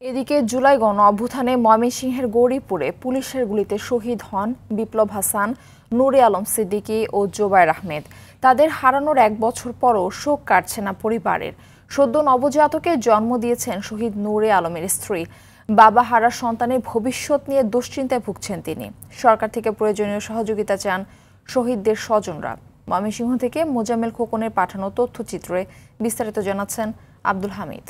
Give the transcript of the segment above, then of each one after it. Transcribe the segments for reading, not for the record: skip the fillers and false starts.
এদিকে জুলাই গণ অভ্যুত্থানে ময়মনসিংহের গৌরীপুরে পুলিশের গুলিতে শহীদ হন বিপ্লব হাসান, নূরে আলম সিদ্দিকী ও জোবায়ের আহমেদ। তাদের হারানোর 1 বছর পরও শোক কাটছে না পরিবারের। সদ্য নবজাতকে জন্ম দিয়েছেন শহীদ নূরে আলমের স্ত্রী। বাবা হারা সন্তানের ভবিষ্যৎ নিয়ে দুশ্চিন্তায় ভুগছেন তিনি। সরকার থেকে প্রয়োজনীয় সহযোগিতা চান শহীদদের স্বজনরা। ময়মনসিংহ থেকে মোজাম্মেল খোকনের পাঠানো তথ্যচিত্রে বিস্তারিত জানাচ্ছেন আব্দুল হামিদ।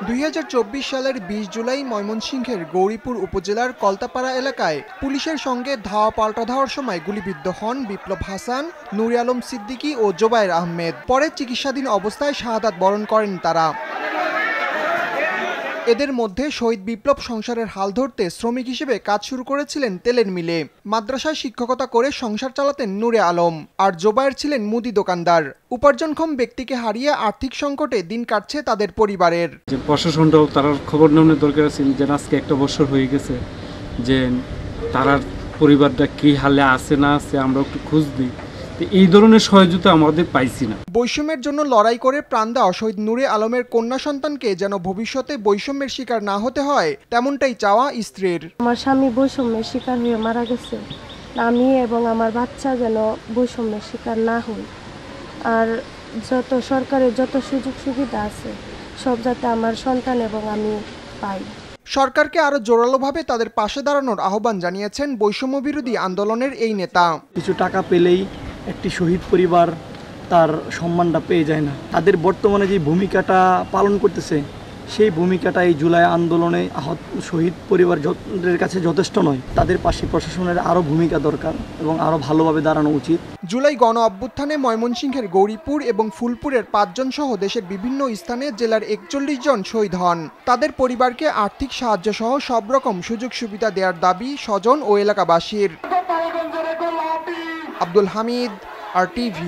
2024 সালের 20 জুলাই ময়মনসিংহের গৌরীপুর উপজেলার কলতাপাড়া এলাকায় পুলিশের সঙ্গে ধাওয়া পাল্টা ধাওয়ার সময় গুলিবিদ্ধ হন বিপ্লব হাসান, নূরে আলম সিদ্দিকী ও জোবায়ের আহমেদ। পরে চিকিৎসাধীন অবস্থায় শাহাদাত বরণ করেন তারা। এদের মধ্যে শহীদ বিপ্লব সংসারের হাল ধরতে শ্রমিক হিসেবে কাজ শুরু করেছিলেন তেলের মিলে। মাদ্রাসায় শিক্ষকতা করে সংসার চালাতেন নূরে আলম। আর জোবায়ের ছিলেন মুদি দোকানদার। উপার্জনক্ষম ব্যক্তিকে হারিয়ে আর্থিক সংকটে দিন কাটছে তাদের পরিবারের। যে প্রশাসনটাও তার খবর নেওয়ার দরকার আছে, যে আজকে 1 বছর হয়ে গেছে, যে তার পরিবারটা কি হালে আছে না আছে আমরা একটু খোঁজ দিই। এই ধরনের সহযোগিতা আমাদের পাইছি না। বৈষম্যের জন্য লড়াই করে প্রাণ দেওয়া শহীদ নূরে আলমের কন্যা সন্তানকে যেন ভবিষ্যতে বৈষম্যের শিকার না হতে হয়, তেমনটাই চাওয়া স্ত্রীর। আমার স্বামী বৈষম্যের শিকার হয়ে মারা গেছে, আমি এবং আমার বাচ্চা যেন বৈষম্যের শিকার না হই। আর যত সরকারের যত সুযোগ সুবিধা আছে সব যাতে আমার সন্তান এবং আমি পাই। সরকারকে আরো জোরালোভাবে তাদের পাশে দাঁড়ানোর আহ্বান জানিয়েছেন বৈষম্য বিরোধী আন্দোলনের এই নেতা। কিছু টাকা পেলেই একটি শহীদ পরিবার তার সম্মানটা পেয়ে যায় না। তাদের বর্তমানে যে ভূমিকাটা পালন করতেছে সেই ভূমিকাটা এই জুলাই আন্দোলনে আহত শহীদ পরিবারের কাছে যথেষ্ট নয়। তাদের পাশে প্রশাসনের আরও ভূমিকা দরকার এবং আরও ভালোভাবে দাঁড়ানো উচিত। জুলাই গণ অভ্যুত্থানে ময়মনসিংহের গৌরীপুর এবং ফুলপুরের 5 জন সহ দেশের বিভিন্ন স্থানে জেলার 41 জন শহীদ হন। তাদের পরিবারকে আর্থিক সাহায্য সহ সব রকম সুযোগ সুবিধা দেওয়ার দাবি স্বজন ও এলাকাবাসীর। আব্দুল হামিদ, RTV।